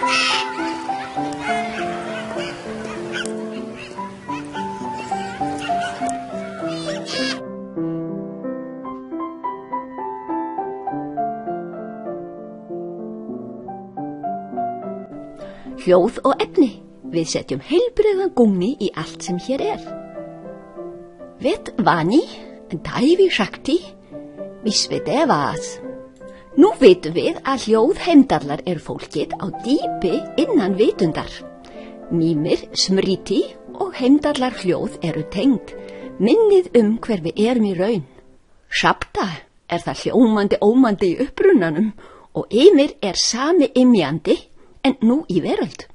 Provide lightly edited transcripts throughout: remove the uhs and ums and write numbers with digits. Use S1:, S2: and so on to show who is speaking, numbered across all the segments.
S1: Hljóð og efni. Við setjum heilbrigðan gúmmí í allt sem hér er. Vet vani, dævi shakti, visvedevas. Nú vitum við að hljóð heimdallar fólkið á dýpi innan vitundar. Mýmir, smriti og heimdallar hljóð tengd, minnið hver við í raun. Shabda það hljómandi ómandi í upprunnanum og ymir sami ymjandi en nú í veröld.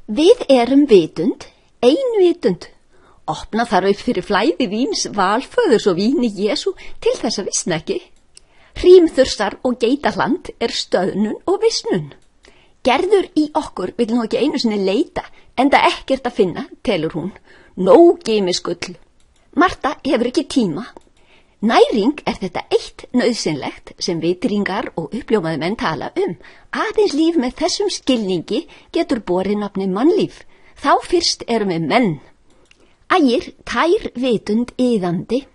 S1: Við vitund, ein vitund. Opna þarf upp fyrir flæði víns, valföðurs og víni Jesú til þess að visna ekki. Hrímþursar og geitaland stöðnun og visnun. Gerður í okkur vill nú ekki einu sinni leita, enda ekkert að finna, telur hún, nóg geymisgull. Marta hefur ekki tíma. Næring þetta eitt nauðsynlegt sem vitringar og uppljómaði menn tala Aðeins líf með þessum skilningi getur borið nafni mannlíf. Þá fyrst við menn. Ægir tær vitund iðandi.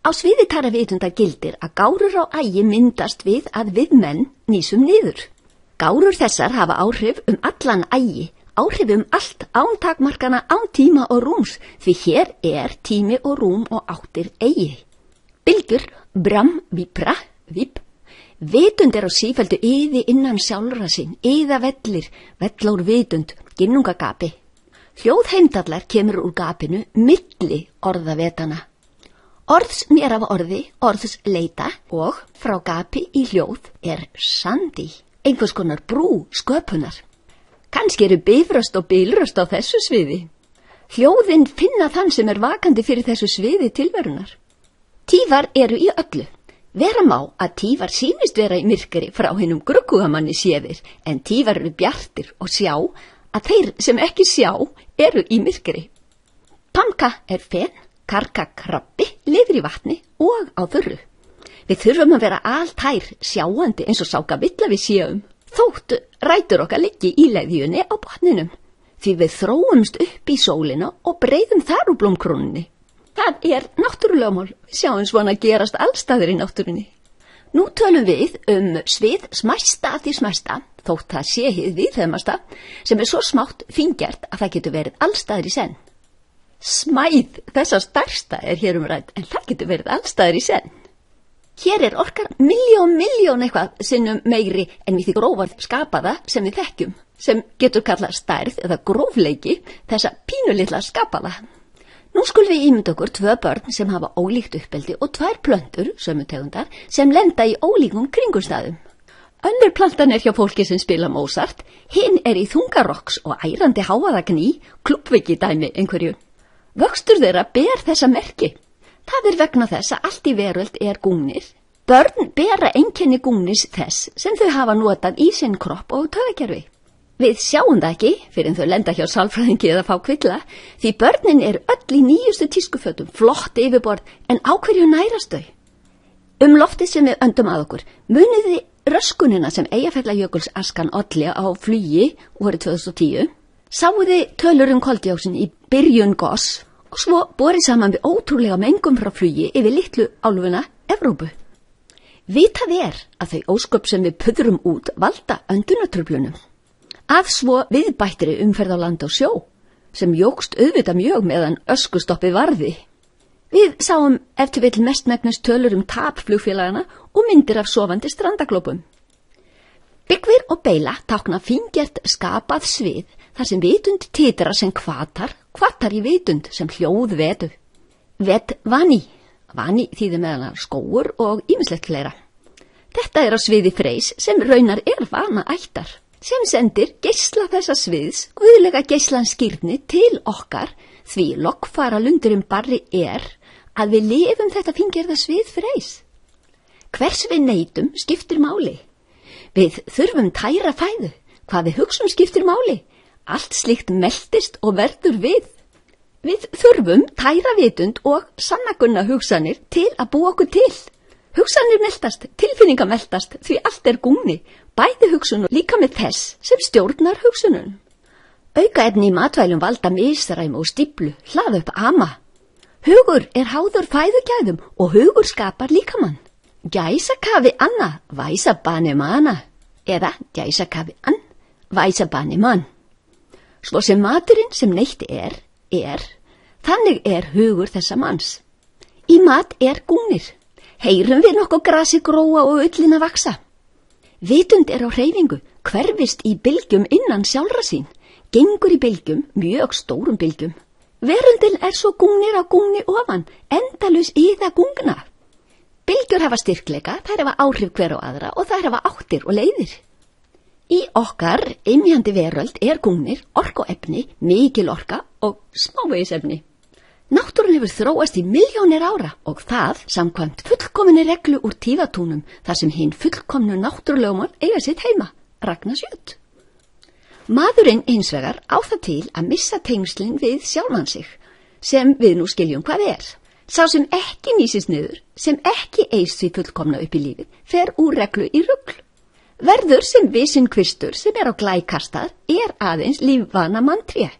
S1: Á sviði tæra vitunda gildir að gárur á ægi myndast við að við menn nýsum niður. Gárur þessar hafa áhrif allan ægi, áhrif allt án takmarkana, án tíma og rúms, því hér tími og rúm og áttir eigi. Bylgjur, bram, vibra, vib. Vitund á sífældu yði innan sjálfra sín, yða vellir, vellár vitund, ginnungagapi. Hljóð heimdallar kemur úr gapinu milli orðavetana. Orðs mér af orði, orðs leita og frá gapi í hljóð sandi, einhvers konar brú sköpunar. Kannski bifröst og bylröst á þessu sviði. Hljóðin finna þann sem vakandi fyrir þessu sviði tilverunar. Tífar í öllu. Vera má að tífar sýnist vera í myrkri frá hinum gruggugamanni séðir, en tífar bjartir og sjá að þeir sem ekki sjá í myrkri. Panka fen, karka krabbi, lifir í vatni og á þurru. Við þurfum að vera altær sjáandi eins og sáka villa við séum, þótt rætur okkar liggi í leðjunni á botninum, því við þróumst upp í sólina og breiðum þar úr blómkrónunni. Það náttúrulögmál, við sjáum svona gerast allstaðir í náttúrunni. Nú tölum við svið smæsta af því smæsta, þótt það sé hið viðhefmasta, sem svo smátt fíngjart að það getur verið allstaðir í senn. Smæð þessa stærsta hér rædd, en það getur verið allstaðir í senn. Hér orkar milljón eitthvað sinnum meiri en við því grófar skapaða sem við þekkjum, sem getur kallað stærð eða grófleiki þessa pínulitla skapala. Nú skulum við ímynda okkur 2 börn sem hafa ólíkt uppeldi og 2 plöntur, sömu tegundar, sem lenda í ólíkum kringumstæðum. Önnur plantan hjá fólki sem spila Mozart, hinn í þungarokks og ærandi hávaðagný, klubbviki dæmi einhverju. Vöxtur þeirra ber þessa merki. Það vegna þess að allt í veröld gúnir. Börn bera einkenni gúnis þess sem þau hafa notað í sinn kropp og taugakerfi. Við sjáum það ekki fyrir en þau lenda hjá sálfræðingi eða fá kvilla, því börnin öll í nýjustu tískufötum, flott yfirborð, en á hverju nærast þau? Loftið sem við öndum að okkur, muniði röskunina sem Eyjafjallajökulsaskan olli á flugi árið 2010, sáuði tölur koldíoxín í byrjun goss og svo borið saman við ótrúlega mengun frá flugi yfir litlu álfuna Evrópu. Vitað að þau ósköp sem við puðrum út valda öndunartruflunum. Að svo viðbættri umferð á land og sjó, sem jókst auðvitað mjög meðan öskustoppi varði. Við sáum eftir vill mestmegnis tölur tap flugfélagana og myndir af sofandi strandaglópum. Byggvir og beila tákna fíngjart skapað svið, þar sem vitund titra sem kvatar í vitund sem hljóð vetu. Vet vani þýðir meðal skógur og ýmislegt fleira. Þetta á sviði freys sem raunar vana ættar, sem sendir geisla þessa sviðs, guðlega geislan skírni til okkar, því lokkfara lundurinn barri að við lifum þetta fíngerða svið freys. Hvers við neytum skiptir máli. Við þurfum tæra fæðu, hvað við hugsum skiptir máli. Allt slíkt meldist og verður við. Við þurfum tæra vitund og sannakunna hugsanir til að búa okkur til. Hugsanir meltast, tilfinningar meltast, því allt er gúni, bæði hugsun og líka með þess sem stjórnar hugsunum. Aukaefni í matvælum valda misræmi og stíflu, hlaða upp ama. Hugur er háður fæðugæðum og hugur skapar líkamann. Gæsakafi anna, væsa bani mana, eða gæsakafi ann, væsa bani mann. Svo sem maturinn sem neytt er, þannig er hugur þessa manns. Í mat er gúnir. Heyrum við nokkuð grasi gróa og ullina vaksa. Vitund er á hreyfingu, hverfist í bylgjum innan sjálfra sín, gengur í bylgjum, mjög stórum bylgjum. Veröldin er svo gúnir á gúni ofan, endalaus í það gungna. Bylgjur hafa styrkleika, þær hafa áhrif hver á aðra og þær hafa áttir og leiðir. Í okkar ymjandi veröld er gúnir, orkuefni, mikil orka og smávegisefni. Náttúran hefur þróast í milljónir ára og það samkvæmt fullkominni reglu úr tíðatúnum þar sem hinn fullkomnu náttúrulögmál eiga sitt heima, Ragnar Sjöt. Maðurinn hins vegar á það til að missa tengslin við sjálfan sig, sem við nú skiljum hvað er. Sá sem ekki nýsist niður, sem ekki eist því fullkomna upp í lífið, fer úr reglu í rugl. Verður sem visinn kvistur sem er á glækastað er aðeins lífvana manntré.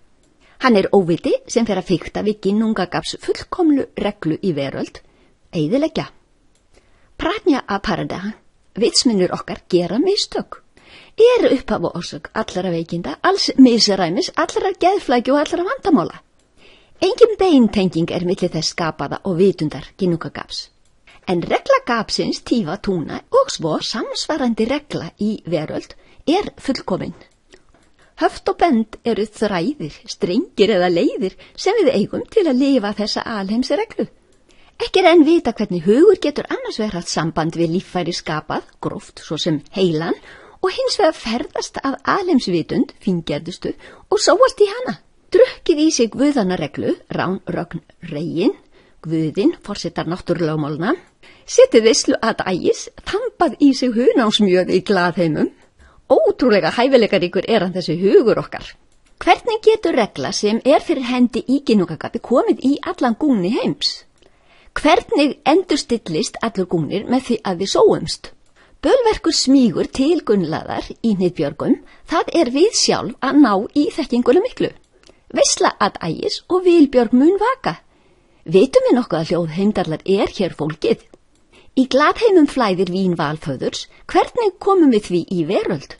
S1: Hann er óviti sem fer að fikta við ginnungagaps fullkomlu reglu í veröld, eyðileggja. Prajna aparada, vitsmunir okkar gera mistök. Eru upphaf og orsök allra veikinda, alls misræmis, allra geðflækju og allra vandamála. Engin beintenging er milli þess skapaða og vitundar ginnungagaps. En regla gapsins tífa túna og svo samsvarandi regla í veröld er fullkomin. Höft og bend eru þræðir, strengir eða leiðir sem við eigum til að lifa þessa alheimsreglu. Ekki er enn vita hvernig hugur getur annars vegar haft samband við líffæri skapað, gróft svo sem heilan, og hins vegar ferðast af alheimsvitund, fíngerðustu, og sóast í hana. Drukkið í sig guðanareglu, rán, rögn, regin, guðin, forsetar náttúrulögmálna, setið veislu að ægis, þambað í sig hunámsmjöð í glaðheimum. Ótrúlega hæfileikaríkur er hann þessi hugur okkar. Hvernig getur regla sem er fyrir hendi í ginnungagapi komið í allan gúni heims? Hvernig endurstillist allur gúnir með því að við sóumst? Bölverkur smígur til gunnlaðar í hniðbjörgum, það er við sjálf að ná í þekkinguna miklu. Veisla að ægis og vilbjörg mun vaka. Vitum við nokkuð að hljóð heimdarlar er hér fólkið? Í glaðheimum flæðir vín valföðurs, hvernig komum við því í veröld?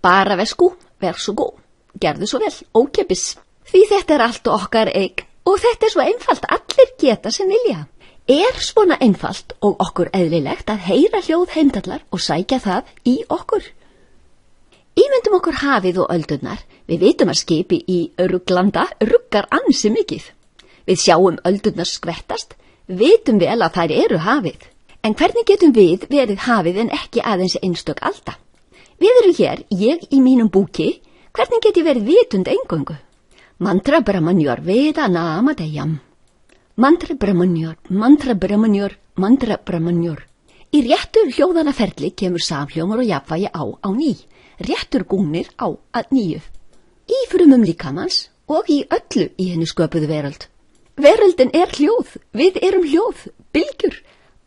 S1: Bara vesku, ver svo góð, gerðu svo vel, ókeypis. Því þetta er allt okkar eign og þetta er svo einfalt, allir geta sem vilja. Er svona einfalt og okkur eðlilegt að heyra hljóð heimdallar og sækja það í okkur? Ímyndum okkur hafið og öldurnar, við vitum að skipi í ruglanda ruggar ansi mikið. Við sjáum öldurnar skvettast, vitum vel að þær eru hafið. En hvernig getum við verið hafið en ekki aðeins einstök alda? Við erum hér, ég í mínum búki, hvernig get ég verið vitund eingöngu? Mantra Brahmanyor Veda Namadeyam. Mantra Brahmanyor, Mantra Brahmanyor, Mantra Brahmanyor. Í réttur hljóðanaferli kemur samhljómar og jafnvægi á ný. Réttur gúnir á að nýju. Í frumum líkamans og í öllu í henni sköpuðu veröld. Veröldin er hljóð, við erum hljóð, bylgjur.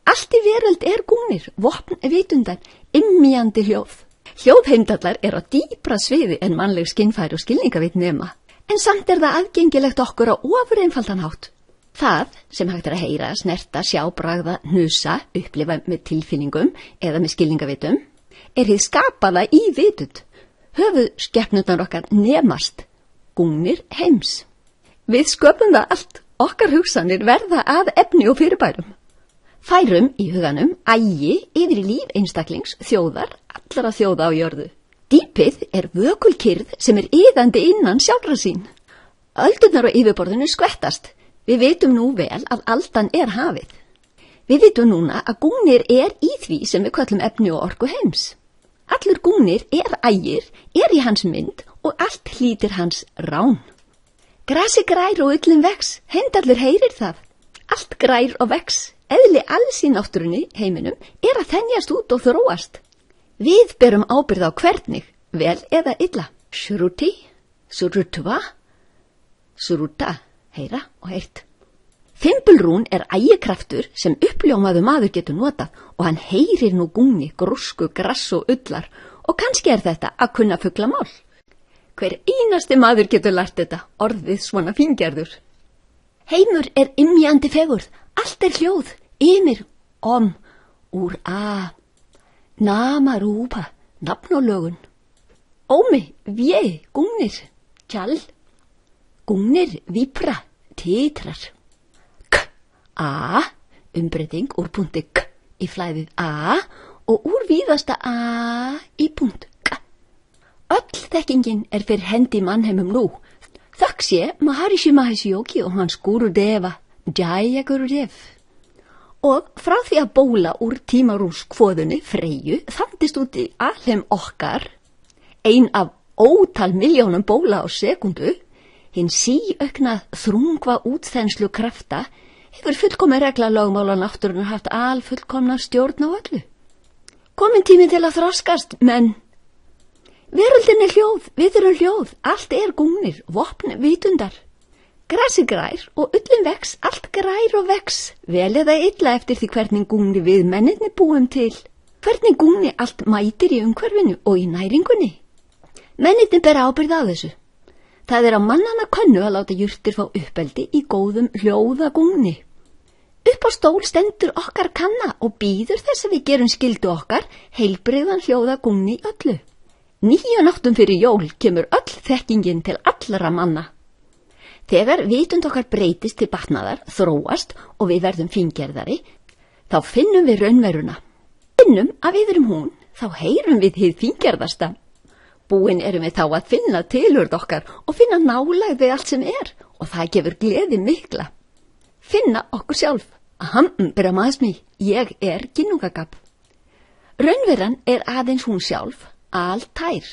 S1: Allt í veröld er gúnir, vopn vitundar, ymjandi hljóð. Hljóðheimdallar er á dýpra sviði en mannleg skinnfæri og skilningavit nema, en samt er það aðgengilegt okkur á ofur einfaldan hátt. Það sem hægt er að heyra, snerta, sjá, bragða, hnusa, upplifa með tilfinningum eða með skilningavitum, er hið skapaða í vitund. Höfuð skepnurnar okkar nemast, gúnir heims. Við sköpum það allt, okkar hugsanir verða að efni og fyrirbærum. Færum í huganum ægi yfir í líf einstaklings, þjóðar, allra þjóða á jörðu. Dýpið er vökulkyrð sem er iðandi innan sjálfra sín. Öldurnar á yfirborðinu skvettast. Við vitum nú vel að aldan er hafið. Við vitum núna að gúnir er í því sem við köllum efni og orku heims. Allur gúnir er ægir, er í hans mynd og allt hlýtir hans rán. Grasi grær og ullin vex, heimdallur heyrir það. Allt grær og vex. Eðli alls í náttúrunni, heiminum, er að þenjast út og þróast. Við berum ábyrgð á hvernig, vel eða illa. Shruti, surutva, suruta, heyra og heyrt. Fimbulrún ægikraftur sem uppljómaður maður getur notað og hann heyrir nú gúngni, grúsku, grass og ullar og kannski þetta að kunna fuglamál. Hver einasti maður getur lært þetta, orðið svona fíngerður. Heimur ymjandi fegurð, allt hljóð, ymir, úr a, nama rúpa, nafn og lögun. Ómi, vje, gúngnir, tjall, gúngnir, vibra, titrar. A, umbreyting úr punkti K í flæðið A og úr víðasta A í punkt K. Öll þekkingin fyrir hendi mannheimum nú. Þökk sé Maharishi Mahesh Yogi og hans Gurudeva, Jaya Gurudev. Og frá því að bóla úr tímarúmskvoðunni Freyju þandist út í alheim okkar, ein af ótal milljónum bóla á sekundu, hinn síaukna þrungva útþenslu krafta hefur fullkomin regla lögmála náttúrunnar haft alfullkomna stjórn á öllu. Komin tími til að þroskast, menn veröldin hljóð, við erum hljóð, allt gúngnir, vopn vitundar. Grassi grær og ullin vex, allt grær og vex, vel eða illa eftir því hvernig gúngni við mennirni búum til, hvernig gúngni allt mætir í umhverfinu og í næringunni. Mennirni bera ábyrgð á þessu. Það á mannanna könnu að láta jurtir fá uppeldi í góðum hljóðagúngni. Upp á stól stendur okkar kanna og bíður þess að við gerum skyldu okkar heilbrigðan hljóðagúngni öllu. 9 nóttum fyrir jól kemur öll þekkingin til allra manna. Þegar vitund okkar breytist til batnaðar, þróast og við verðum fíngerðari, þá finnum við raunveruna. Finnum að við erum hún, þá heyrum við hið fíngerðasta. Búin erum við þá að finna tilurð okkar og finna nálægð við allt sem og það gefur gleði mikla. Finna okkur sjálf. Aham, brahmasmi, ég ginnungagap. Raunveran aðeins hún sjálf, altær.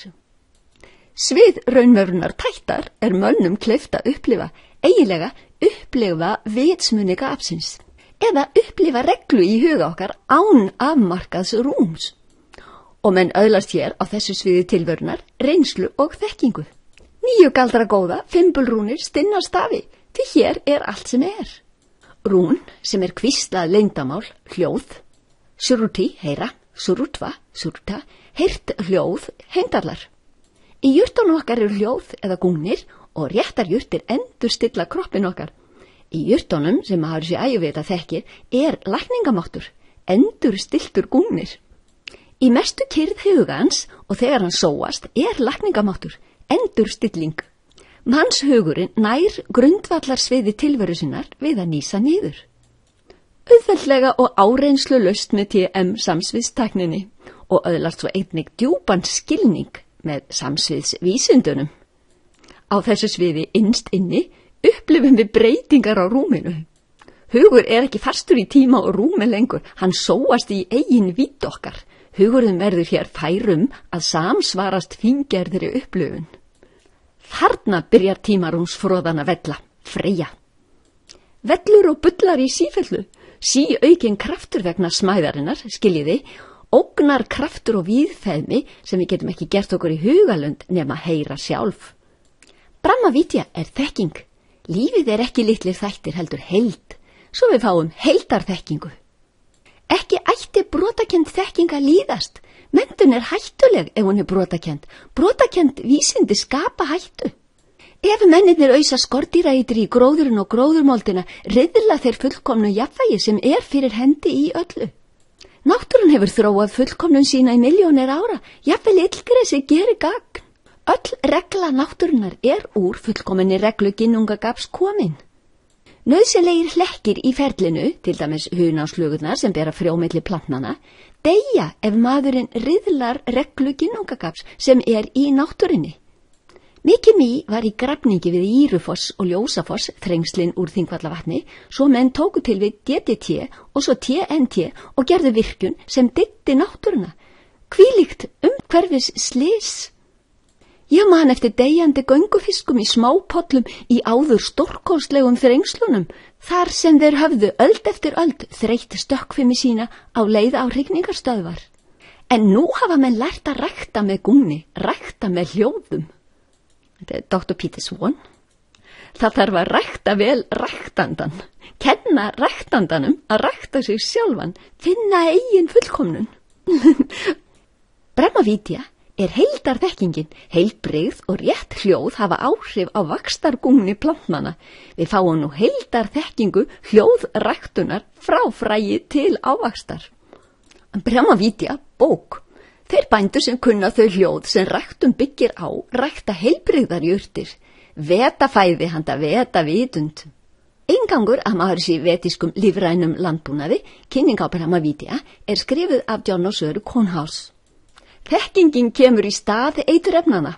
S1: Svið raunverunar tættar mönnum kleift að upplifa, eiginlega upplifa vitsmuni gapsins, eða upplifa reglu í huga okkar án afmarkaðs rúms. Og menn öðlast hér á þessu sviði tilvörunar, reynslu og þekkingu. 9 galdra góða, fimbulrúnir, stinna stafi, því hér allt sem Rún sem hvíslað leyndamál, hljóð, suruti, heyra, surutva, surta, heyrt hljóð, heimdarlar. Í jurtunum okkar hljóð eða gúngnir og réttar jurtir endurstilla kroppin okkar. Í jurtunum sem Maharishi Ayurveda þekkir lækningamáttur, endurstilltur gúngnir. Í mestu kyrrð hugans og þegar hann sóast lækningamáttur, endurstilling. Manns hugurinn nær grundvallarsviði tilveru sinnar við að nýsa niður. Auðveldlega og áreynslu laust með TM samsviðstækninni og öðlast svo einnig djúpan skilning með samsviðsvísindunum. Á þessu sviði innst inni upplifum við breytingar á rúminu. Hugur ekki fastur í tíma og rúmi lengur, hann sóast í eigin vídd okkar. Hugurinn verður hér færum að samsvarast fíngerðri upplifun. Þarna byrjar tímarúmsfroðan að vella, Freyja. Vellur og bullar í sífellu, síaukinn kraftur vegna smæðarinnar, skiljiði, ógnar kraftur og víðfeðmi sem við getum ekki gert okkur í hugalund nema heyra sjálf. Brahmavidya þekking. Lífið ekki litlir þættir heldur heild, svo við fáum heildarþekkingu. Ekki ætti brotakend þekking að líðast. Menntun hættuleg ef hún brotakend. Brotakend vísindi skapa hættu. Ef mennirnir ausa skordýraeitur í gróðurinn og gróðurmoldina, riðla þeir fullkomnu jafnvægi sem fyrir hendi í öllu. Náttúran hefur þróað fullkomnun sína í milljónir ára, jafnvel illgresi gerir gagn. Öll regla náttúrunar úr fullkominni reglu ginnungagaps komin. Nauðsynlegir hlekkir í ferlinu, til dæmis hunangsflugurnar sem bera frjó milli plantnanna, deyja ef maðurinn riðlar reglu ginnungagaps sem í náttúrinni. Mikið mý var í grafningi við Ýrufoss og Ljósafoss, þrengslin úr Þingvallavatni, svo menn tóku til við DDT og svo TNT og gerðu virkjun sem dytti náttúruna. Hvílíkt umhverfis slys. Ég man eftir deyjandi göngufiskum í smápollum í áður stórkostlegum þrengslunum, þar sem þeir höfðu öld eftir öld þreytt stökkfimi sína á leið á hrygningarstöðvar. En nú hafa menn lært að rækta með gúngni, rækta með hljóðum. Þetta Dr. Peter Swan. Það þarf að rækta vel ræktandan, kenna ræktandanum að rækta sig sjálfan, finna eigin fullkomnun. Brahmavidya er heildarþekkingin, heilbrigð og rétt hljóð hafa áhrif á vaxtargungni plantnanna. Við fáum nú heildarþekkingu hljóðræktunar frá fræi til ávaxtar. Brahmavidya, bók. Þeir bændur sem kunna þau hljóð sem ræktun byggir á, rækta heilbrigðar jurtir, veta fæði handa veta vitund. Inngangur að Maharishi vetiskum lífrænum landbúnaði, kynning á Brahmavidya, er skrifuð af John og Söru Kornhaus. Þekkingin kemur í stað eiturefnana.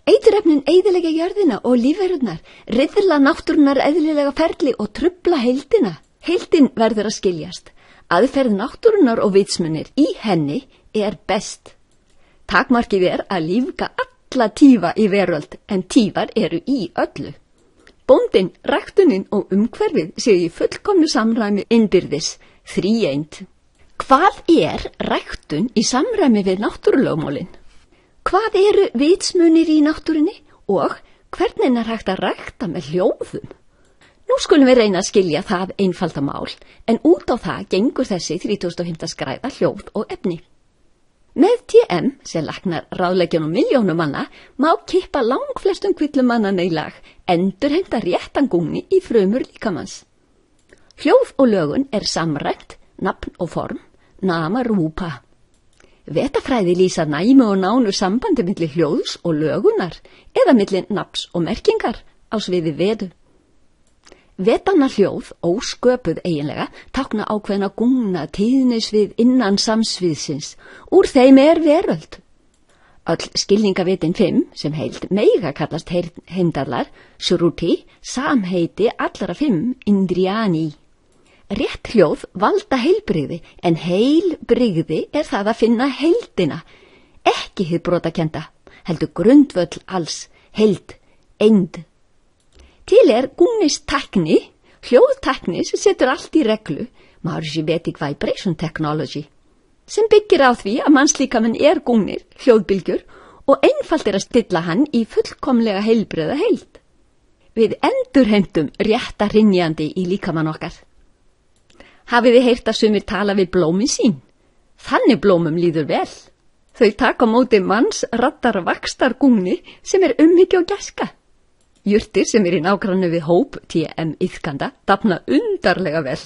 S1: Eiturefnin eyðileggja jörðina og lífverurnar, riðla náttúrunnar eðlilega ferli og trufla heildina. Heildin verður að skiljast. Aðferð náttúrunnar og vitsmunir í henni er best. Takmarkið er að lífga alla tífa í veröld, en tífar eru í öllu. Bóndin, ræktunin og umhverfið séu í fullkomnu samræmi innbyrðis, þríeind. Hvað er ræktun í samræmi við náttúrulögmálin? Hvað eru vitsmunir í náttúrunni og hvernig er hægt að rækta með hljóðum? Nú skulum við reyna að skilja það einfalda mál, en út á það gengur þessi 35. skræða hljóð og efni. Með TM, sem læknar ráðleggjanum milljónum manna, má kippa langflestum kvillum mannanna í lag, endurheimta réttangungni í frumur líkamanns. Hljóð og lögun er samræmt, nafn og form, nama rúpa. Vetafræði lýsa næmu og nánu sambandi milli hljóðs og lögunar eða milli nafns og merkingar á sviði vedu. Vetanna hljóð, ósköpuð eiginlega, tákna ákveðna gungna tíðnisvið innan samsviðsins. Úr þeim er veröld. Öll skilningavitin 5, sem heild meiga kallast heimdarlar, shruti, samheiti allra 5 indriyani. Rétt hljóð valda heilbrigði, en heilbrigði er það að finna heildina, ekki hið brotakenda, heldur grundvöll alls, heild, eind. Til er gúnistækni, hljóðtækni sem setur allt í reglu, Maharishi Vedic Vibration Technology, sem byggir á því að mannslíkaminn er gúnir, hljóðbylgjur, og einfalt er að stilla hann í fullkomlega heilbrigða heild. Við endurheimtum rétta hrynjandi í líkamann okkar. Hafið þið heyrt að sumir tala við blómin sín? Þannig blómum líður vel. Þau taka á móti manns rattar vaxtargungni sem er umhyggja og gæska. Jurtir sem er í nágrannu við hóp TM iðkanda dafna undarlega vel.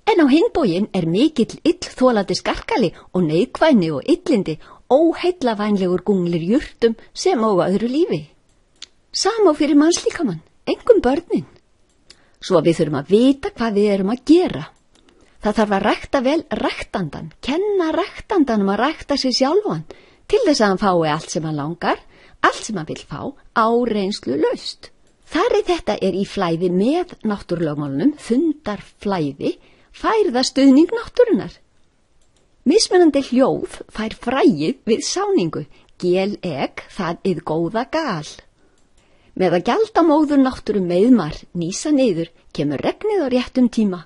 S1: En á hinn bóginn er mikill illþolandi skarkali og neikvæðni og illindi óheillavænlegur gunglir jurtum sem á öðru lífi. Sama fyrir mannslíkamann, engum börnin. Svo við þurfum að vita hvað við erum að gera. Það þarf að rækta vel ræktandan, kenna ræktandanum að rækta sig sjálfan til þess að hann fái allt sem hann langar, allt sem hann vill fá, áreynslu laust. Þar þetta er í flæði með náttúrulögmálunum, fundar flæði, færða stuðning náttúrunar. Mismunandi hljóð fær fræið við sáningu, gel-eg það ið góða gal. Með að gjalda móður náttúru meðmar nýsa niður, kemur regnið á réttum tíma.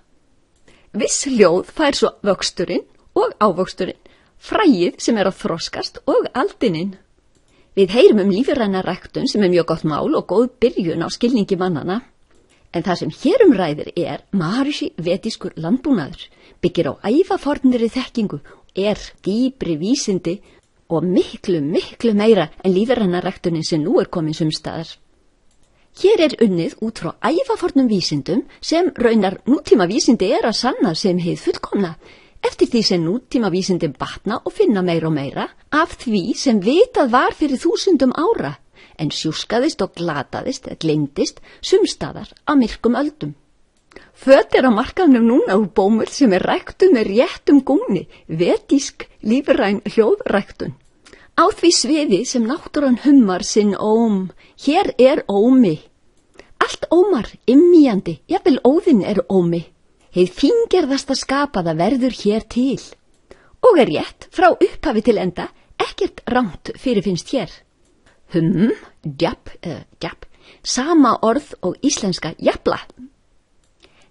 S1: Viss hljóð fær svo vöxturinn og ávöxturinn, fræið sem er að þroskast og aldininn. Við heyrum lífræna ræktun sem er mjög gott mál og góð byrjun á skilningi mannana. En það sem hér ræðir er Maharishi vediskur landbúnaður, byggir á ævafornri þekkingu, er dýpri vísindi og miklu meira en lífræna ræktunin sem nú er komin sumstaðar. Hér er unnið út frá ævafornum vísindum sem raunar nútíma vísindi er að sanna sem hið fullkomna, eftir því sem nútíma vísindin batna og finna meira og meira af því sem vitað var fyrir 1000 ára, en sjúskaðist og glataðist eða gleymdist sumstaðar á myrkum öldum. Föt á markaðnum núna úr bómull sem er ræktun með réttum gungni, vedísk lífræn hljóðræktun. Á því sviði sem náttúran hummar sinn óm, hér er ómi. Allt ómar, immíjandi, jafnvel óðinn er ómi. Hið fíngerðasta skapaða verður hér til. Og er rétt frá upphafi til enda, ekkert rangt fyrirfinnst hér. Djapp, sama orð og íslenska jafla.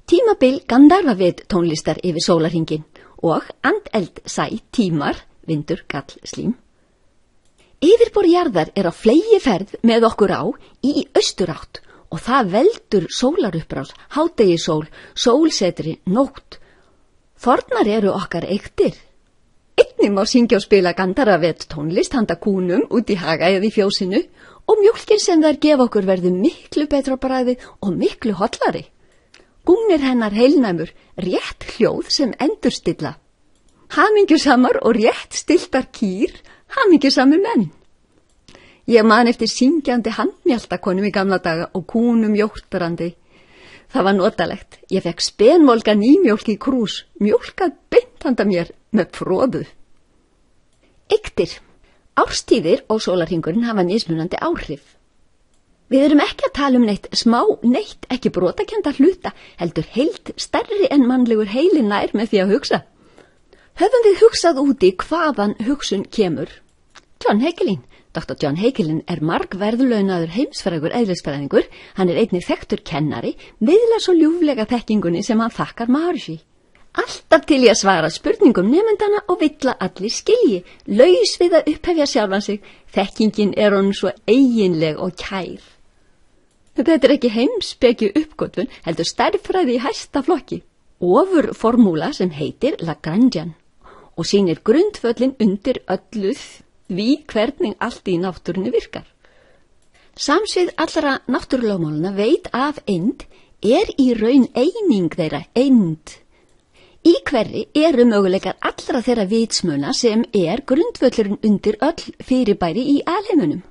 S1: Tímabil Gandharvaved tónlistar yfir sólarhringin og andeld sæ tímar, vindur, gall, slím. Yfirborð jarðar er á fleygiferð með okkur á í austurátt og það veldur sólarupprás, hádegisól, sólsetri, nótt. Fornar eru okkar eyktir. Einnig má syngja og spila gandaravett tónlist handa kúnum út í haga eða í fjósinu og mjólkin sem þær gefa okkur verður miklu betra bragði og miklu hollari. Gúnir hennar heilnæmur, rétt hljóð sem endurstilla. Hamingjusamar og rétt stiltar kýr, hamingjusamur menn. Ég man eftir syngjandi handmjaltakonum í gamla daga og kúnum jórtrandi. Það var notalegt. Ég fekk spenmolga nýmjólk í krús, mjólkað beint handa mér með froðu. Eyktir. Árstíðir og sólarhringurinn hafa mismunandi áhrif. Við erum ekki að tala neitt smá, neitt ekki brotakenda hluta, heldur heilt stærri en mannlegur heili nær með því að hugsa. Höfum við hugsað úti hvaðan hugsun kemur? John Hagelin. Dr. John Hagelin margverðlaunaður heimsfrægur eðlisfræðingur, hann einnig þekktur kennari, miðlar svo ljúflega þekkingunni sem hann þakkar Maharishi. Alltaf til ég að svara spurningum nemendana og vill að allir skilji, laus við að upphefja sjálfan sig, þekkingin honum svo eiginleg og kær. Þetta ekki heimspekju uppgötvun, heldur stærðfræði í hæsta flokki, ofurformúla sem heitir Lagrangian og sýnir grundvöllin undir ölluð því hvernig allt í náttúrunni virkar. Samsvið allra náttúrulögmálana veit af eind í raun eining þeirra eind. Í hverri eru möguleikar allra þeirra vitsmuna sem grundvöllurinn undir öll fyrirbæri í alheimunum.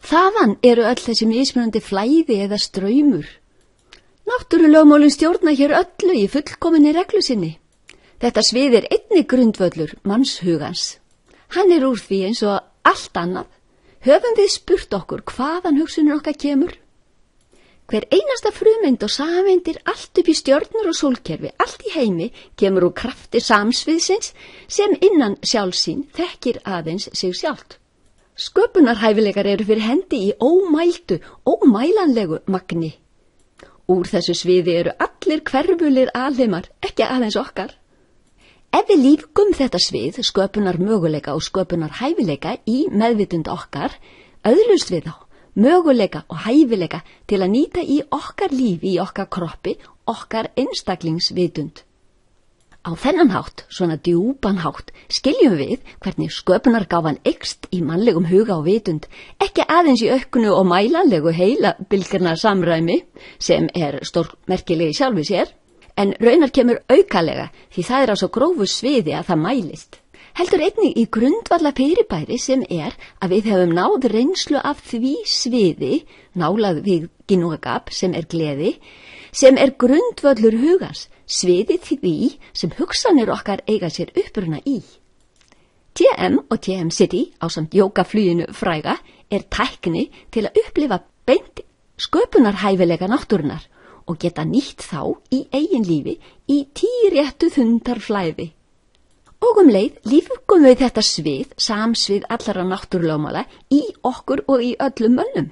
S1: Þaðan eru öll þessi mismunandi flæði eða straumur. Náttúrulögmálin stjórna hér öllu í fullkominni reglu sinni. Þetta svið einnig grundvöllur mannshugans. Hann úr því eins og allt annað. Höfum við spurt okkur hvaðan hugsunir okkar kemur? Hver einasta frumeind og sameindir allt upp í stjörnur og sólkerfi, allt í heimi, kemur úr krafti samsviðsins sem innan sjálfsín þekkir aðeins sig sjálft. Sköpunarhæfileikar eru fyrir hendi í ómældu, ómælanlegu magni. Úr þessu sviði eru allir hverfulir alheimar, ekki aðeins okkar. Ef við lífgum þetta svið, sköpunar möguleika og sköpunar hæfileika í meðvitund okkar, öðlust við þá möguleika og hæfileika til að nýta í okkar lífi, í okkar kroppi, okkar einstaklingsvitund. Á þennan hátt, svona djúpan hátt, skiljum við hvernig sköpunargáfan eykst í mannlegum huga og vitund, ekki aðeins í auknu og mælanlegu heilabilgjarnar samræmi, sem stórmerkilegi sjálfu sér, en raunar kemur aukalega því það á svo grófu sviði að það mælist. Heldur einnig í grundvalla fyrirbæri sem að við hefum náð reynslu af því sviði, nálað við ginúagap sem gleði, sem grundvöllur hugans, sviði því sem hugsanir okkar eiga sér uppruna í. TM og TM City ásamt jógafluginu fræga tækni til að upplifa beint sköpunarhæfileika náttúrunnar og geta nýtt þá í eigin lífi í tíréttu þundarflæði. Og leið lífgum við þetta svið, samsvið allra náttúrulögmála í okkur og í öllum mönnum.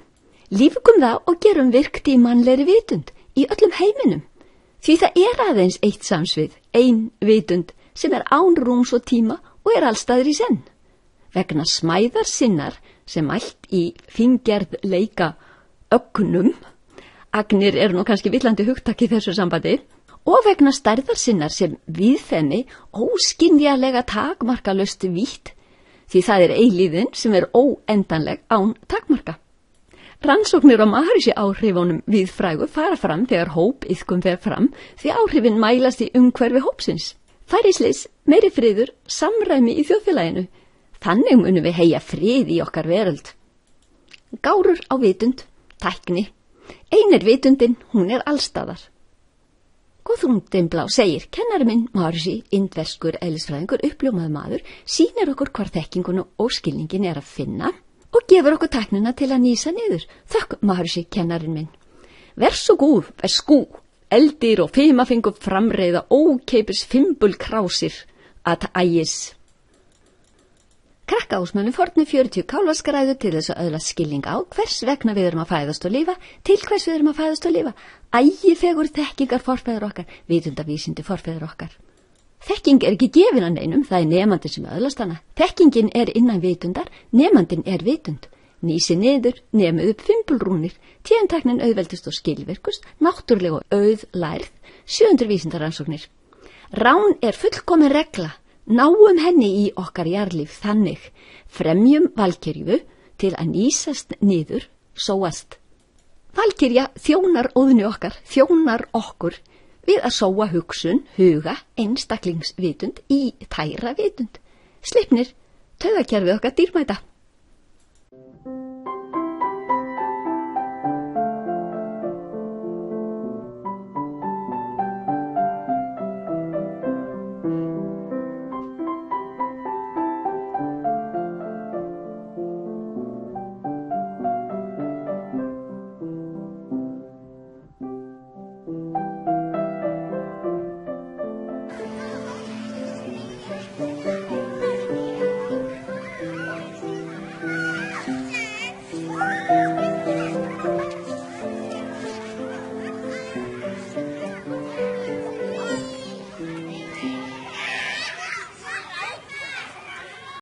S1: Lífgum það og gerum virkt í mannlegri vitund, í öllum heiminum. Því það aðeins eitt samsvið, ein vitund, sem án rúms og tíma og allstaðar í senn. Vegna smæðar sinnar sem mælt í fíngerð leika ögnum, agnir nú kannski villandi hugtak í þessu sambandi, og vegna stærðar sinnar sem víðfeðmi óskynjalega takmarkalaust vítt, því það eilíðin sem óendanleg án takmarka. Rannsóknir á Maharishi áhrifunum víðfrægu fara fram þegar hópiðkun fer fram, því áhrifin mælast í umhverfi hópsins. Færisleis, meiri friður, samræmi í þjóðfélaginu. Þannig munum við heyja frið í okkar veröld. Gárur á vitund, tækni. Ein vitundin, hún allstaðar. Guðrún Dimmblá segir, kennari minn Maharishi, indverskur eðlisfræðingur, uppljómaður maður, sýnir okkur hvar þekkinguna og skilningin að finna og gefur okkur tæknina til að nýsa niður. Þökk Maharishi, kennarin minn. Vær svo góð, eldir og fimafingur framreiða ókeipis fimbulkrásir að ægis. Krakkaúsmönnum fornu 40 kálfaskræðu til þess að öðlast skilning á hvers vegna við erum að fæðast og lifa, til hvers við erum að fæðast og lifa. Ægifegur þekkingar forfeður okkar, vitundavísindi forfeður okkar. Þekking ekki gefin að neinum, það nemandin sem öðlast hana. Þekkingin innan vitundar, nemandin vitund. Nísi niður, nemið upp fimbulrúnir, tíðanteknin auðveldust og skilvirkust, náttúrlega og auðlærð, 700 vísindaransóknir. Rán fullkomin regla, náum henni í okkar jarðlíf þannig, fremjum valkyrju til að nísast niður, sóast. Valkyrja þjónar óðni okkar, þjónar okkur við að sóa hugsun, huga, einstaklingsvitund í tæra vitund. Sleipnir taugakerfið okkar dýrmæta.